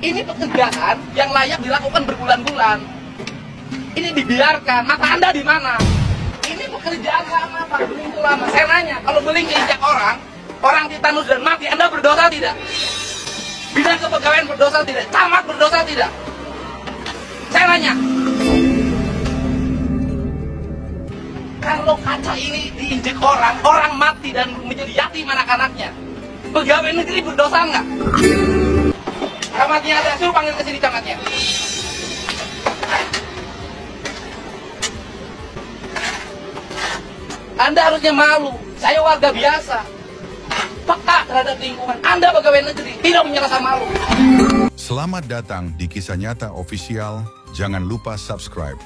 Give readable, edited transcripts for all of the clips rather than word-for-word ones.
Ini pekerjaan yang layak dilakukan berbulan-bulan. Ini dibiarkan, mata Anda di mana? Ini pekerjaan lama, Pak, beling itu lama. Saya nanya, kalau beling keinjak orang ditanus dan mati, Anda berdosa tidak? Bidang kepegawaian berdosa tidak? Camat berdosa tidak? Saya nanya. Kalau kaca ini diinjek orang mati dan menjadi yatim anak-anaknya, pegawai negeri berdosa nggak? Camatnya ada, suruh panggil ke sini camatnya. Anda harusnya malu, saya warga biasa, peka terhadap lingkungan. Anda pegawai negeri, tidak punya rasa malu. Selamat datang di Kisah Nyata Official, jangan lupa subscribe.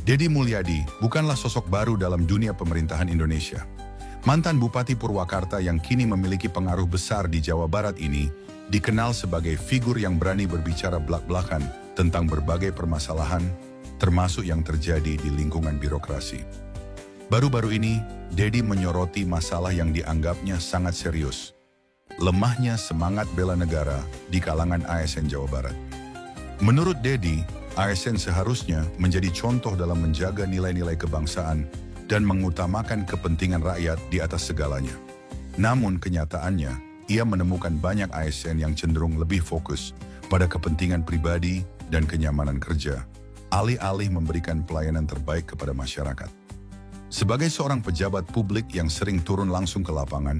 Deddy Mulyadi bukanlah sosok baru dalam dunia pemerintahan Indonesia. Mantan Bupati Purwakarta yang kini memiliki pengaruh besar di Jawa Barat ini dikenal sebagai figur yang berani berbicara belak-belakan tentang berbagai permasalahan, termasuk yang terjadi di lingkungan birokrasi. Baru-baru ini, Deddy menyoroti masalah yang dianggapnya sangat serius. Lemahnya semangat bela negara di kalangan ASN Jawa Barat. Menurut Deddy, ASN seharusnya menjadi contoh dalam menjaga nilai-nilai kebangsaan dan mengutamakan kepentingan rakyat di atas segalanya. Namun kenyataannya, ia menemukan banyak ASN yang cenderung lebih fokus pada kepentingan pribadi dan kenyamanan kerja, alih-alih memberikan pelayanan terbaik kepada masyarakat. Sebagai seorang pejabat publik yang sering turun langsung ke lapangan,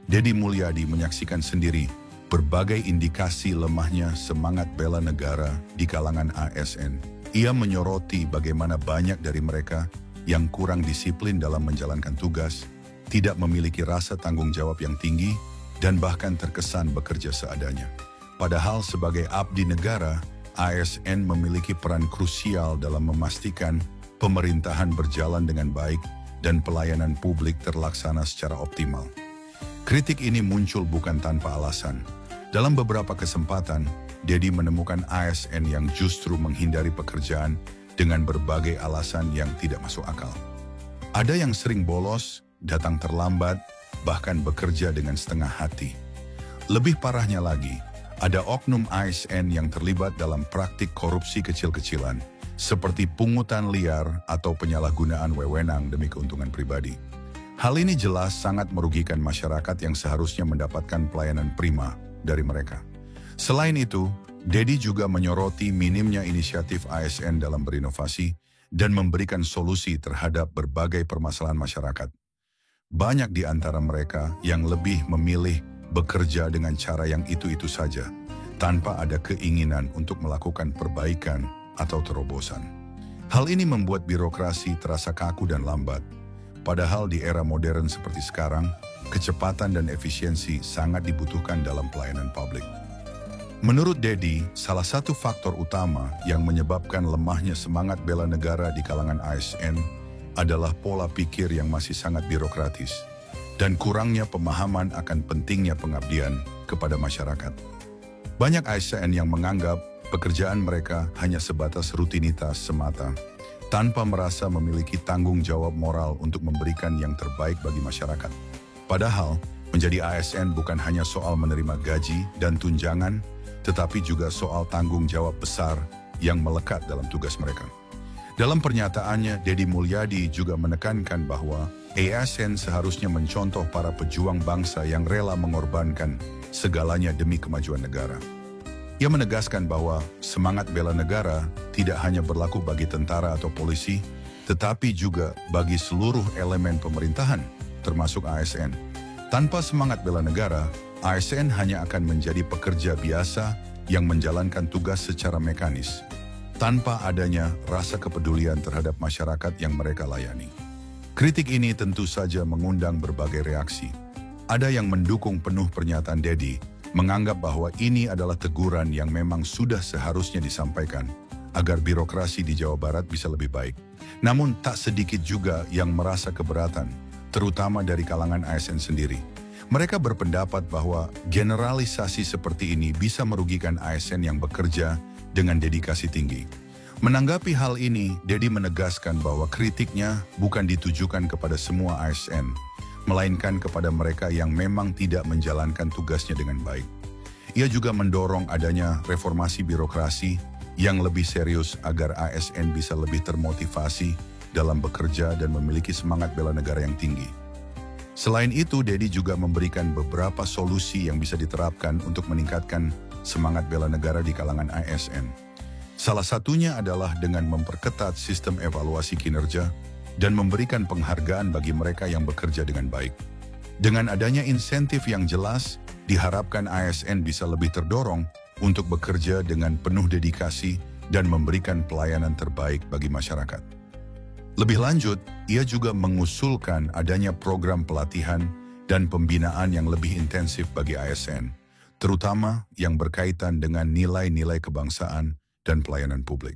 Deddy Mulyadi menyaksikan sendiri berbagai indikasi lemahnya semangat bela negara di kalangan ASN. Ia menyoroti bagaimana banyak dari mereka yang kurang disiplin dalam menjalankan tugas, tidak memiliki rasa tanggung jawab yang tinggi, dan bahkan terkesan bekerja seadanya. Padahal sebagai abdi negara, ASN memiliki peran krusial dalam memastikan pemerintahan berjalan dengan baik dan pelayanan publik terlaksana secara optimal. Kritik ini muncul bukan tanpa alasan. Dalam beberapa kesempatan, Deddy menemukan ASN yang justru menghindari pekerjaan dengan berbagai alasan yang tidak masuk akal. Ada yang sering bolos, datang terlambat, bahkan bekerja dengan setengah hati. Lebih parahnya lagi, ada oknum ASN yang terlibat dalam praktik korupsi kecil-kecilan, seperti pungutan liar atau penyalahgunaan wewenang demi keuntungan pribadi. Hal ini jelas sangat merugikan masyarakat yang seharusnya mendapatkan pelayanan prima dari mereka. Selain itu, Deddy juga menyoroti minimnya inisiatif ASN dalam berinovasi dan memberikan solusi terhadap berbagai permasalahan masyarakat. Banyak di antara mereka yang lebih memilih bekerja dengan cara yang itu-itu saja, tanpa ada keinginan untuk melakukan perbaikan atau terobosan. Hal ini membuat birokrasi terasa kaku dan lambat. Padahal di era modern seperti sekarang, kecepatan dan efisiensi sangat dibutuhkan dalam pelayanan publik. Menurut Deddy, salah satu faktor utama yang menyebabkan lemahnya semangat bela negara di kalangan ASN adalah pola pikir yang masih sangat birokratis dan kurangnya pemahaman akan pentingnya pengabdian kepada masyarakat. Banyak ASN yang menganggap pekerjaan mereka hanya sebatas rutinitas semata, tanpa merasa memiliki tanggung jawab moral untuk memberikan yang terbaik bagi masyarakat. Padahal, menjadi ASN bukan hanya soal menerima gaji dan tunjangan, tetapi juga soal tanggung jawab besar yang melekat dalam tugas mereka. Dalam pernyataannya, Deddy Mulyadi juga menekankan bahwa ASN seharusnya mencontoh para pejuang bangsa yang rela mengorbankan segalanya demi kemajuan negara. Ia menegaskan bahwa semangat bela negara tidak hanya berlaku bagi tentara atau polisi, tetapi juga bagi seluruh elemen pemerintahan, termasuk ASN. Tanpa semangat bela negara, ASN hanya akan menjadi pekerja biasa yang menjalankan tugas secara mekanis, tanpa adanya rasa kepedulian terhadap masyarakat yang mereka layani. Kritik ini tentu saja mengundang berbagai reaksi. Ada yang mendukung penuh pernyataan Deddy, menganggap bahwa ini adalah teguran yang memang sudah seharusnya disampaikan agar birokrasi di Jawa Barat bisa lebih baik. Namun tak sedikit juga yang merasa keberatan, terutama dari kalangan ASN sendiri. Mereka berpendapat bahwa generalisasi seperti ini bisa merugikan ASN yang bekerja dengan dedikasi tinggi. Menanggapi hal ini, Deddy menegaskan bahwa kritiknya bukan ditujukan kepada semua ASN, melainkan kepada mereka yang memang tidak menjalankan tugasnya dengan baik. Ia juga mendorong adanya reformasi birokrasi yang lebih serius agar ASN bisa lebih termotivasi dalam bekerja dan memiliki semangat bela negara yang tinggi. Selain itu, Dedi juga memberikan beberapa solusi yang bisa diterapkan untuk meningkatkan semangat bela negara di kalangan ASN. Salah satunya adalah dengan memperketat sistem evaluasi kinerja dan memberikan penghargaan bagi mereka yang bekerja dengan baik. Dengan adanya insentif yang jelas, diharapkan ASN bisa lebih terdorong untuk bekerja dengan penuh dedikasi dan memberikan pelayanan terbaik bagi masyarakat. Lebih lanjut, ia juga mengusulkan adanya program pelatihan dan pembinaan yang lebih intensif bagi ASN, terutama yang berkaitan dengan nilai-nilai kebangsaan dan pelayanan publik.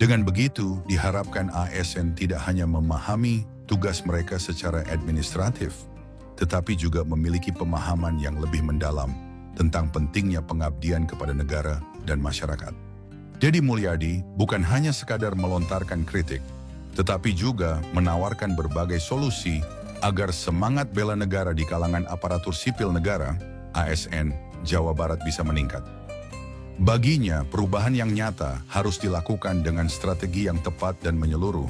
Dengan begitu, diharapkan ASN tidak hanya memahami tugas mereka secara administratif, tetapi juga memiliki pemahaman yang lebih mendalam tentang pentingnya pengabdian kepada negara dan masyarakat. Dedi Mulyadi bukan hanya sekadar melontarkan kritik, tetapi juga menawarkan berbagai solusi agar semangat bela negara di kalangan aparatur sipil negara, ASN, Jawa Barat bisa meningkat. Baginya, perubahan yang nyata harus dilakukan dengan strategi yang tepat dan menyeluruh,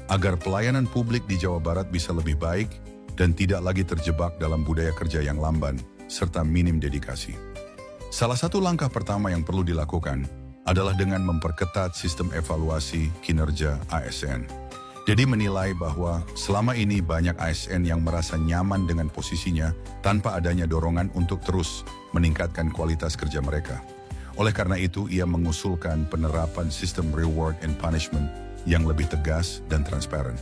agar pelayanan publik di Jawa Barat bisa lebih baik dan tidak lagi terjebak dalam budaya kerja yang lamban, serta minim dedikasi. Salah satu langkah pertama yang perlu dilakukan adalah dengan memperketat sistem evaluasi kinerja ASN. Dedi menilai bahwa selama ini banyak ASN yang merasa nyaman dengan posisinya tanpa adanya dorongan untuk terus meningkatkan kualitas kerja mereka. Oleh karena itu, ia mengusulkan penerapan sistem reward and punishment yang lebih tegas dan transparan.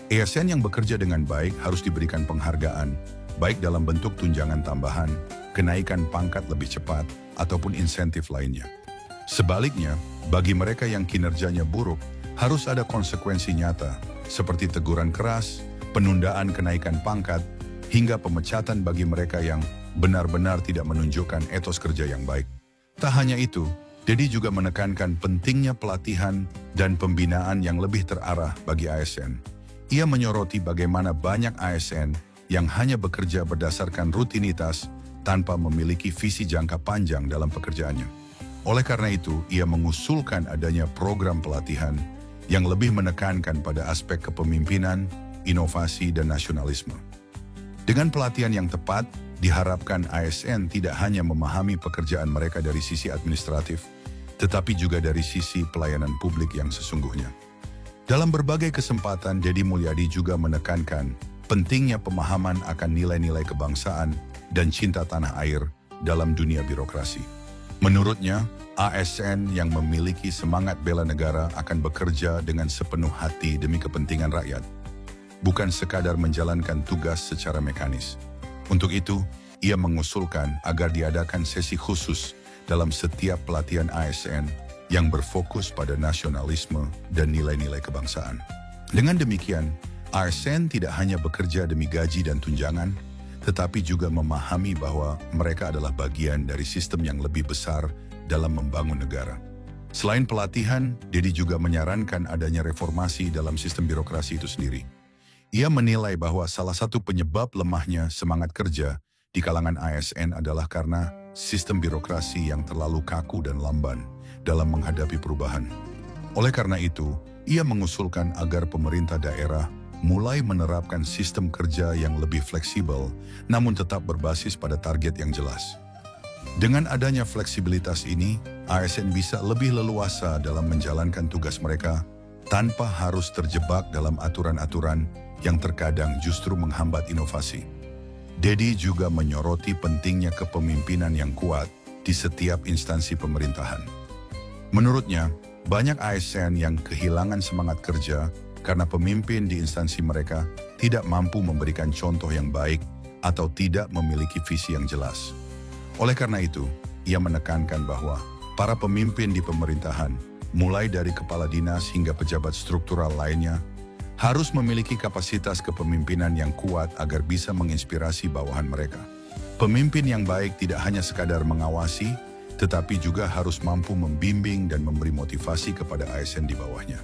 ASN yang bekerja dengan baik harus diberikan penghargaan, baik dalam bentuk tunjangan tambahan, kenaikan pangkat lebih cepat, ataupun insentif lainnya. Sebaliknya, bagi mereka yang kinerjanya buruk, harus ada konsekuensi nyata, seperti teguran keras, penundaan kenaikan pangkat, hingga pemecatan bagi mereka yang benar-benar tidak menunjukkan etos kerja yang baik. Tak hanya itu, Dedi juga menekankan pentingnya pelatihan dan pembinaan yang lebih terarah bagi ASN. Ia menyoroti bagaimana banyak ASN yang hanya bekerja berdasarkan rutinitas tanpa memiliki visi jangka panjang dalam pekerjaannya. Oleh karena itu, ia mengusulkan adanya program pelatihan yang lebih menekankan pada aspek kepemimpinan, inovasi, dan nasionalisme. Dengan pelatihan yang tepat, diharapkan ASN tidak hanya memahami pekerjaan mereka dari sisi administratif, tetapi juga dari sisi pelayanan publik yang sesungguhnya. Dalam berbagai kesempatan, Dedi Mulyadi juga menekankan pentingnya pemahaman akan nilai-nilai kebangsaan dan cinta tanah air dalam dunia birokrasi. Menurutnya, ASN yang memiliki semangat bela negara akan bekerja dengan sepenuh hati demi kepentingan rakyat, bukan sekadar menjalankan tugas secara mekanis. Untuk itu, ia mengusulkan agar diadakan sesi khusus dalam setiap pelatihan ASN yang berfokus pada nasionalisme dan nilai-nilai kebangsaan. Dengan demikian, ASN tidak hanya bekerja demi gaji dan tunjangan, tetapi juga memahami bahwa mereka adalah bagian dari sistem yang lebih besar dalam membangun negara. Selain pelatihan, Dedi juga menyarankan adanya reformasi dalam sistem birokrasi itu sendiri. Ia menilai bahwa salah satu penyebab lemahnya semangat kerja di kalangan ASN adalah karena sistem birokrasi yang terlalu kaku dan lamban dalam menghadapi perubahan. Oleh karena itu, ia mengusulkan agar pemerintah daerah mulai menerapkan sistem kerja yang lebih fleksibel, namun tetap berbasis pada target yang jelas. Dengan adanya fleksibilitas ini, ASN bisa lebih leluasa dalam menjalankan tugas mereka tanpa harus terjebak dalam aturan-aturan yang terkadang justru menghambat inovasi. Dedi juga menyoroti pentingnya kepemimpinan yang kuat di setiap instansi pemerintahan. Menurutnya, banyak ASN yang kehilangan semangat kerja karena pemimpin di instansi mereka tidak mampu memberikan contoh yang baik atau tidak memiliki visi yang jelas. Oleh karena itu, ia menekankan bahwa para pemimpin di pemerintahan, mulai dari kepala dinas hingga pejabat struktural lainnya, harus memiliki kapasitas kepemimpinan yang kuat agar bisa menginspirasi bawahan mereka. Pemimpin yang baik tidak hanya sekadar mengawasi, tetapi juga harus mampu membimbing dan memberi motivasi kepada ASN di bawahnya.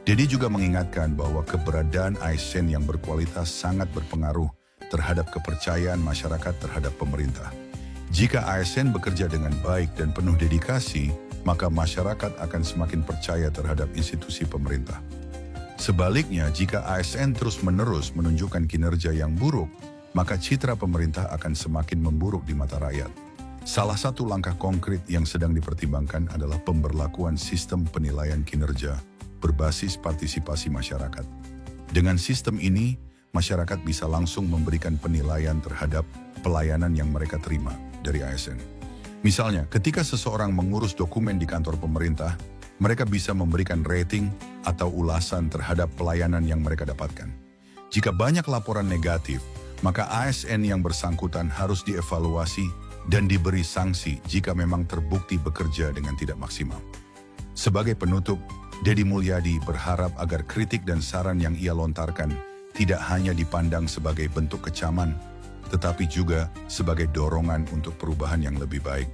Dedi juga mengingatkan bahwa keberadaan ASN yang berkualitas sangat berpengaruh terhadap kepercayaan masyarakat terhadap pemerintah. Jika ASN bekerja dengan baik dan penuh dedikasi, maka masyarakat akan semakin percaya terhadap institusi pemerintah. Sebaliknya, jika ASN terus-menerus menunjukkan kinerja yang buruk, maka citra pemerintah akan semakin memburuk di mata rakyat. Salah satu langkah konkret yang sedang dipertimbangkan adalah pemberlakuan sistem penilaian kinerja berbasis partisipasi masyarakat. Dengan sistem ini, masyarakat bisa langsung memberikan penilaian terhadap pelayanan yang mereka terima dari ASN. Misalnya, ketika seseorang mengurus dokumen di kantor pemerintah, mereka bisa memberikan rating atau ulasan terhadap pelayanan yang mereka dapatkan. Jika banyak laporan negatif, maka ASN yang bersangkutan harus dievaluasi dan diberi sanksi jika memang terbukti bekerja dengan tidak maksimal. Sebagai penutup, Deddy Mulyadi berharap agar kritik dan saran yang ia lontarkan tidak hanya dipandang sebagai bentuk kecaman, tetapi juga sebagai dorongan untuk perubahan yang lebih baik.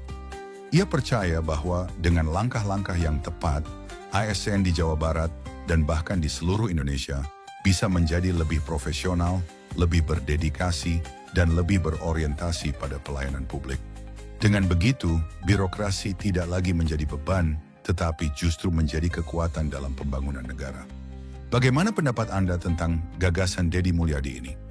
Ia percaya bahwa dengan langkah-langkah yang tepat, ASN di Jawa Barat dan bahkan di seluruh Indonesia bisa menjadi lebih profesional, lebih berdedikasi, dan lebih berorientasi pada pelayanan publik. Dengan begitu, birokrasi tidak lagi menjadi beban, tetapi justru menjadi kekuatan dalam pembangunan negara. Bagaimana pendapat Anda tentang gagasan Deddy Mulyadi ini?